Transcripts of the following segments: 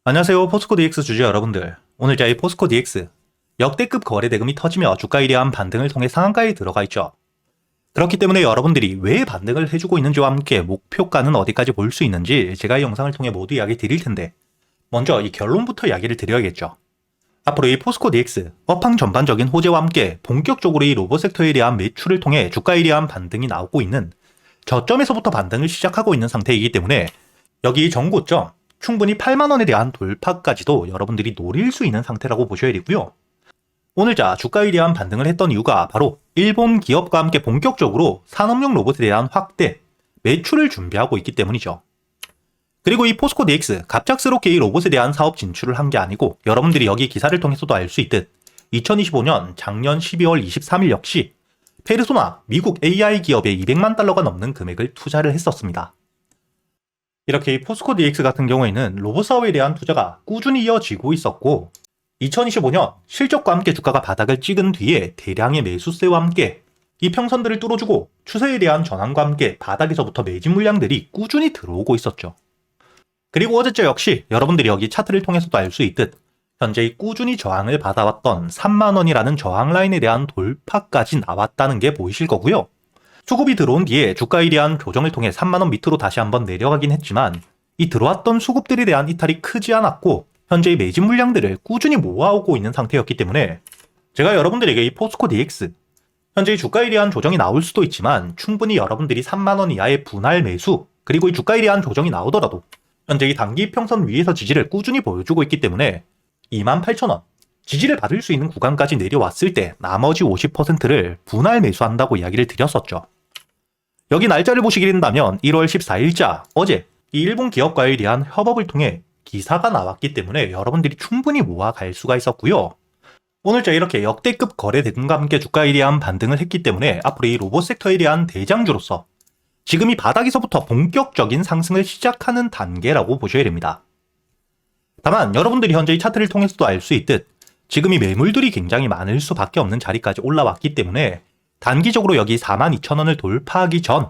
안녕하세요. 포스코 DX 주주 여러분들. 오늘 이 포스코 DX 역대급 거래 대금이 터지며 주가에 대한 반등을 통해 상한가에 들어가 있죠. 그렇기 때문에 여러분들이 왜 반등을 해주고 있는지와 함께 목표가는 어디까지 볼 수 있는지 제가 이 영상을 통해 모두 이야기 드릴 텐데, 먼저 이 결론부터 이야기를 드려야겠죠. 앞으로 이 포스코 DX 업황 전반적인 호재와 함께 본격적으로 이 로봇 섹터에 대한 매출을 통해 주가에 대한 반등이 나오고 있는 저점에서부터 반등을 시작하고 있는 상태이기 때문에 여기 전고점 충분히 8만원에 대한 돌파까지도 여러분들이 노릴 수 있는 상태라고 보셔야 되고요. 오늘 주가에 대한 반등을 했던 이유가 바로 일본 기업과 함께 본격적으로 산업용 로봇에 대한 확대, 매출을 준비하고 있기 때문이죠. 그리고 이 포스코 DX 갑작스럽게 이 로봇에 대한 사업 진출을 한 게 아니고, 여러분들이 여기 기사를 통해서도 알 수 있듯 2025년 작년 12월 23일 역시 페르소나 미국 AI 기업에 200만 달러가 넘는 금액을 투자를 했었습니다. 이렇게 이 포스코 DX 같은 경우에는 로봇 사업에 대한 투자가 꾸준히 이어지고 있었고, 2025년 실적과 함께 주가가 바닥을 찍은 뒤에 대량의 매수세와 함께 이평선들을 뚫어주고 추세에 대한 전환과 함께 바닥에서부터 매집 물량들이 꾸준히 들어오고 있었죠. 그리고 어제자 역시 여러분들이 여기 차트를 통해서도 알 수 있듯 현재 꾸준히 저항을 받아왔던 3만원이라는 저항 라인에 대한 돌파까지 나왔다는 게 보이실 거고요. 수급이 들어온 뒤에 주가에 대한 조정을 통해 3만원 밑으로 다시 한번 내려가긴 했지만, 이 들어왔던 수급들에 대한 이탈이 크지 않았고 현재의 매집 물량들을 꾸준히 모아오고 있는 상태였기 때문에 제가 여러분들에게 이 포스코 DX 현재의 주가에 대한 조정이 나올 수도 있지만, 충분히 여러분들이 3만원 이하의 분할 매수, 그리고 이 주가에 대한 조정이 나오더라도 현재 이 단기 평선 위에서 지지를 꾸준히 보여주고 있기 때문에 28,000원 지지를 받을 수 있는 구간까지 내려왔을 때 나머지 50%를 분할 매수한다고 이야기를 드렸었죠. 여기 날짜를 보시게 된다면 1월 14일자 어제 이 일본 기업과에 대한 협업을 통해 기사가 나왔기 때문에 여러분들이 충분히 모아갈 수가 있었고요. 오늘자 이렇게 역대급 거래 대금과 함께 주가에 대한 반등을 했기 때문에 앞으로 이 로봇 섹터에 대한 대장주로서 지금 이 바닥에서부터 본격적인 상승을 시작하는 단계라고 보셔야 됩니다. 다만 여러분들이 현재 이 차트를 통해서도 알 수 있듯 지금 이 매물들이 굉장히 많을 수밖에 없는 자리까지 올라왔기 때문에 단기적으로 여기 42,000원을 돌파하기 전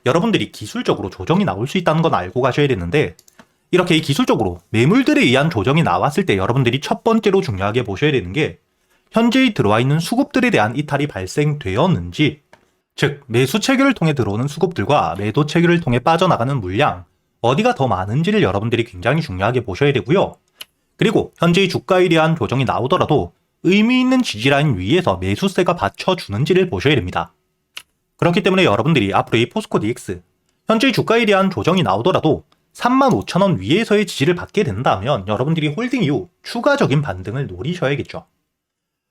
여러분들이 기술적으로 조정이 나올 수 있다는 건 알고 가셔야 되는데, 이렇게 이 기술적으로 매물들에 의한 조정이 나왔을 때 여러분들이 첫 번째로 중요하게 보셔야 되는 게 현재 들어와 있는 수급들에 대한 이탈이 발생되었는지, 즉 매수 체결을 통해 들어오는 수급들과 매도 체결을 통해 빠져나가는 물량 어디가 더 많은지를 여러분들이 굉장히 중요하게 보셔야 되고요. 그리고 현재의 주가에 대한 조정이 나오더라도 의미 있는 지지라인 위에서 매수세가 받쳐주는지를 보셔야 됩니다. 그렇기 때문에 여러분들이 앞으로 이 포스코 DX 현재의 주가에 대한 조정이 나오더라도 35,000원 위에서의 지지를 받게 된다면 여러분들이 홀딩 이후 추가적인 반등을 노리셔야겠죠.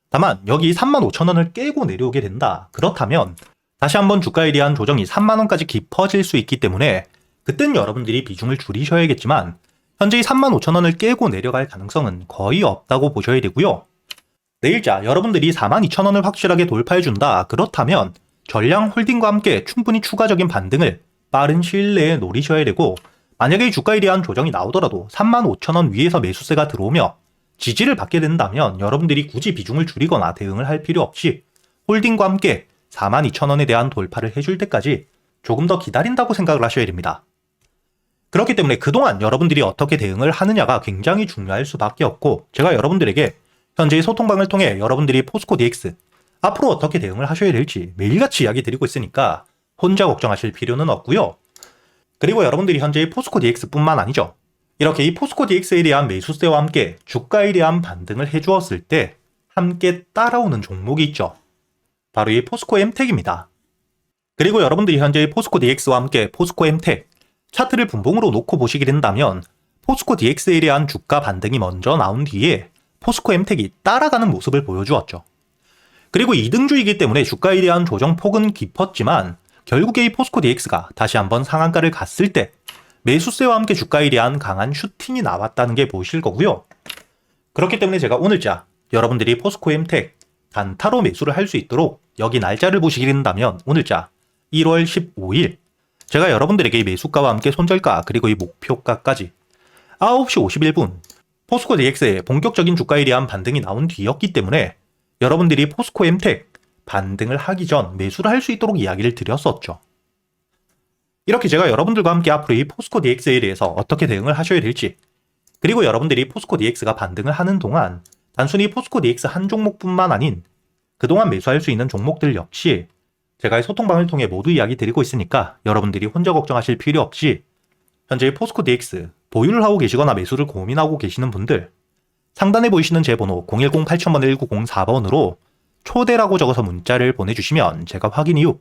다만 여기 35,000원을 깨고 내려오게 된다, 그렇다면 다시 한번 주가에 대한 조정이 3만원까지 깊어질 수 있기 때문에 그땐 여러분들이 비중을 줄이셔야겠지만, 현재의 35,000원을 깨고 내려갈 가능성은 거의 없다고 보셔야 되고요. 내일자 여러분들이 42,000원을 확실하게 돌파해준다, 그렇다면 전량 홀딩과 함께 충분히 추가적인 반등을 빠른 시일 내에 노리셔야 되고, 만약에 주가에 대한 조정이 나오더라도 35,000원 위에서 매수세가 들어오며 지지를 받게 된다면 여러분들이 굳이 비중을 줄이거나 대응을 할 필요 없이 홀딩과 함께 42,000원에 대한 돌파를 해줄 때까지 조금 더 기다린다고 생각을 하셔야 됩니다. 그렇기 때문에 그동안 여러분들이 어떻게 대응을 하느냐가 굉장히 중요할 수밖에 없고, 제가 여러분들에게 현재의 소통방을 통해 여러분들이 포스코 DX 앞으로 어떻게 대응을 하셔야 될지 매일같이 이야기 드리고 있으니까 혼자 걱정하실 필요는 없고요. 그리고 여러분들이 현재의 포스코 DX뿐만 아니죠. 이렇게 이 포스코 DX에 대한 매수세와 함께 주가에 대한 반등을 해주었을 때 함께 따라오는 종목이 있죠. 바로 이 포스코 엠텍입니다. 그리고 여러분들이 현재의 포스코 DX와 함께 포스코 엠텍 차트를 분봉으로 놓고 보시게 된다면 포스코 DX에 대한 주가 반등이 먼저 나온 뒤에 포스코 엠텍이 따라가는 모습을 보여주었죠. 그리고 2등주이기 때문에 주가에 대한 조정폭은 깊었지만 결국에 이 포스코 DX가 다시 한번 상한가를 갔을 때 매수세와 함께 주가에 대한 강한 슈팅이 나왔다는 게 보이실 거고요. 그렇기 때문에 제가 오늘자 여러분들이 포스코 엠텍 단타로 매수를 할 수 있도록 여기 날짜를 보시게 된다면 오늘자 1월 15일 제가 여러분들에게 이 매수가와 함께 손절가 그리고 이 목표가까지 9시 51분 포스코 DX의 본격적인 주가에 대한 반등이 나온 뒤였기 때문에 여러분들이 포스코 엠텍 반등을 하기 전 매수를 할 수 있도록 이야기를 드렸었죠. 이렇게 제가 여러분들과 함께 앞으로 이 포스코 DX에 대해서 어떻게 대응을 하셔야 될지 그리고 여러분들이 포스코 DX가 반등을 하는 동안 단순히 포스코 DX 한 종목뿐만 아닌 그동안 매수할 수 있는 종목들 역시 제가 소통방을 통해 모두 이야기 드리고 있으니까 여러분들이 혼자 걱정하실 필요 없이 현재 포스코 DX 보유를 하고 계시거나 매수를 고민하고 계시는 분들 상단에 보이시는 제 번호 010-8000-1904번으로 초대라고 적어서 문자를 보내주시면 제가 확인 이후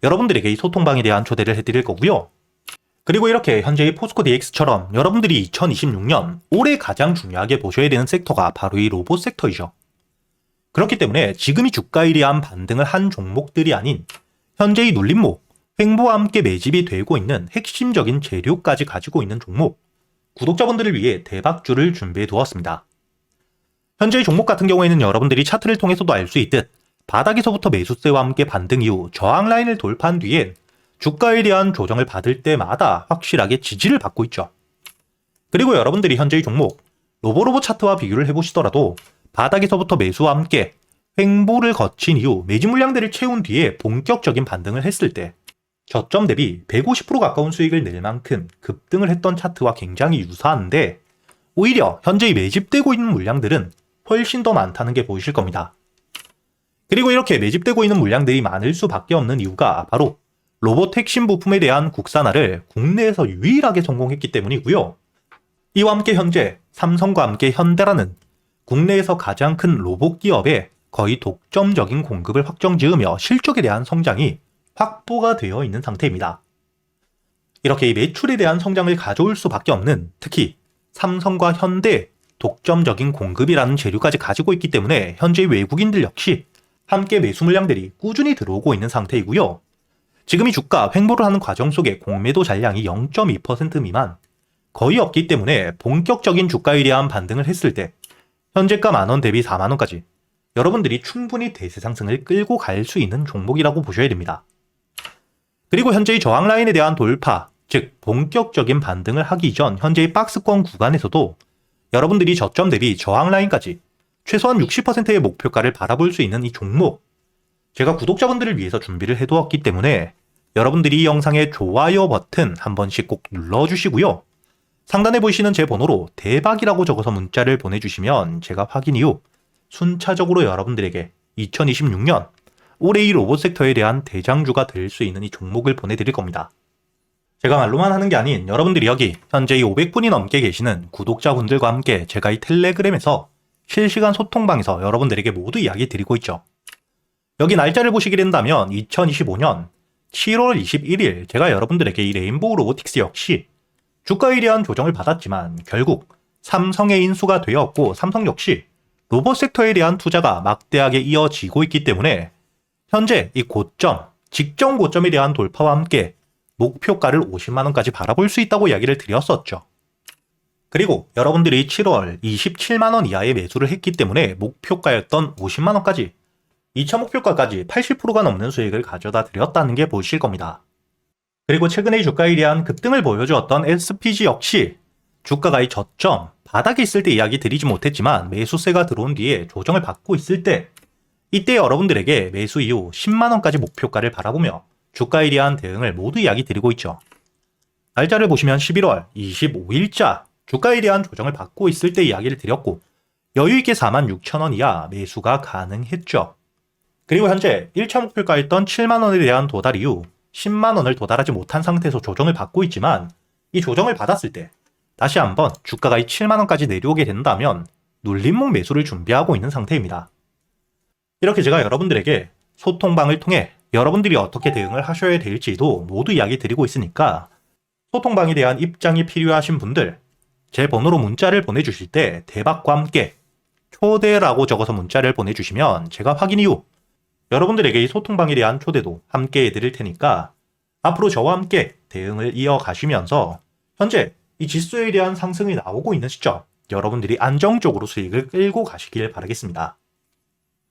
여러분들에게 이 소통방에 대한 초대를 해드릴 거고요. 그리고 이렇게 현재의 포스코 DX처럼 여러분들이 2026년 올해 가장 중요하게 보셔야 되는 섹터가 바로 이 로봇 섹터이죠. 그렇기 때문에 지금이 주가에 대한 반등을 한 종목들이 아닌 현재의 눌림목, 횡보와 함께 매집이 되고 있는 핵심적인 재료까지 가지고 있는 종목, 구독자분들을 위해 대박주를 준비해 두었습니다. 현재의 종목 같은 경우에는 여러분들이 차트를 통해서도 알 수 있듯 바닥에서부터 매수세와 함께 반등 이후 저항 라인을 돌파한 뒤엔 주가에 대한 조정을 받을 때마다 확실하게 지지를 받고 있죠. 그리고 여러분들이 현재의 종목 로보로보 차트와 비교를 해보시더라도 바닥에서부터 매수와 함께 횡보를 거친 이후 매집 물량들을 채운 뒤에 본격적인 반등을 했을 때 저점 대비 150% 가까운 수익을 낼 만큼 급등을 했던 차트와 굉장히 유사한데 오히려 현재 매집되고 있는 물량들은 훨씬 더 많다는 게 보이실 겁니다. 그리고 이렇게 매집되고 있는 물량들이 많을 수밖에 없는 이유가 바로 로봇 핵심 부품에 대한 국산화를 국내에서 유일하게 성공했기 때문이고요. 이와 함께 현재 삼성과 함께 현대라는 국내에서 가장 큰 로봇 기업에 거의 독점적인 공급을 확정지으며 실적에 대한 성장이 확보가 되어 있는 상태입니다. 이렇게 이 매출에 대한 성장을 가져올 수밖에 없는 특히 삼성과 현대 독점적인 공급이라는 재료까지 가지고 있기 때문에 현재 외국인들 역시 함께 매수 물량들이 꾸준히 들어오고 있는 상태이고요. 지금 이 주가 횡보를 하는 과정 속에 공매도 잔량이 0.2% 미만 거의 없기 때문에 본격적인 주가에 대한 반등을 했을 때 현재가 만원 대비 4만원까지 여러분들이 충분히 대세 상승을 끌고 갈 수 있는 종목이라고 보셔야 됩니다. 그리고 현재의 저항 라인에 대한 돌파, 즉 본격적인 반등을 하기 전 현재의 박스권 구간에서도 여러분들이 저점 대비 저항 라인까지 최소한 60%의 목표가를 바라볼 수 있는 이 종목 제가 구독자분들을 위해서 준비를 해두었기 때문에 여러분들이 이 영상의 좋아요 버튼 한 번씩 꼭 눌러주시고요. 상단에 보이시는 제 번호로 대박이라고 적어서 문자를 보내주시면 제가 확인 이후 순차적으로 여러분들에게 2026년 올해 이 로봇 섹터에 대한 대장주가 될 수 있는 이 종목을 보내드릴 겁니다. 제가 말로만 하는 게 아닌 여러분들이 여기 현재 이 500분이 넘게 계시는 구독자분들과 함께 제가 이 텔레그램에서 실시간 소통방에서 여러분들에게 모두 이야기 드리고 있죠. 여기 날짜를 보시게 된다면 2025년 7월 21일 제가 여러분들에게 이 레인보우 로보틱스 역시 주가에 대한 조정을 받았지만 결국 삼성의 인수가 되었고 삼성 역시 로봇 섹터에 대한 투자가 막대하게 이어지고 있기 때문에 현재 이 고점, 직전 고점에 대한 돌파와 함께 목표가를 50만원까지 바라볼 수 있다고 이야기를 드렸었죠. 그리고 여러분들이 7월 27만원 이하의 매수를 했기 때문에 목표가였던 50만원까지 2차 목표가까지 80%가 넘는 수익을 가져다 드렸다는 게 보이실 겁니다. 그리고 최근의 주가에 대한 급등을 보여주었던 SPG 역시 주가가 이 저점, 바닥에 있을 때 이야기 드리지 못했지만 매수세가 들어온 뒤에 조정을 받고 있을 때 이때 여러분들에게 매수 이후 10만원까지 목표가를 바라보며 주가에 대한 대응을 모두 이야기 드리고 있죠. 날짜를 보시면 11월 25일자 주가에 대한 조정을 받고 있을 때 이야기를 드렸고 여유있게 46,000원 이하 매수가 가능했죠. 그리고 현재 1차 목표가였던 7만원에 대한 도달 이후 10만원을 도달하지 못한 상태에서 조정을 받고 있지만 이 조정을 받았을 때 다시 한번 주가가 이 7만원까지 내려오게 된다면 눌림목 매수를 준비하고 있는 상태입니다. 이렇게 제가 여러분들에게 소통방을 통해 여러분들이 어떻게 대응을 하셔야 될지도 모두 이야기 드리고 있으니까 소통방에 대한 입장이 필요하신 분들 제 번호로 문자를 보내주실 때 대박과 함께 초대라고 적어서 문자를 보내주시면 제가 확인 이후 여러분들에게 이 소통방에 대한 초대도 함께 해드릴 테니까 앞으로 저와 함께 대응을 이어가시면서 현재 이 지수에 대한 상승이 나오고 있는 시점 여러분들이 안정적으로 수익을 끌고 가시길 바라겠습니다.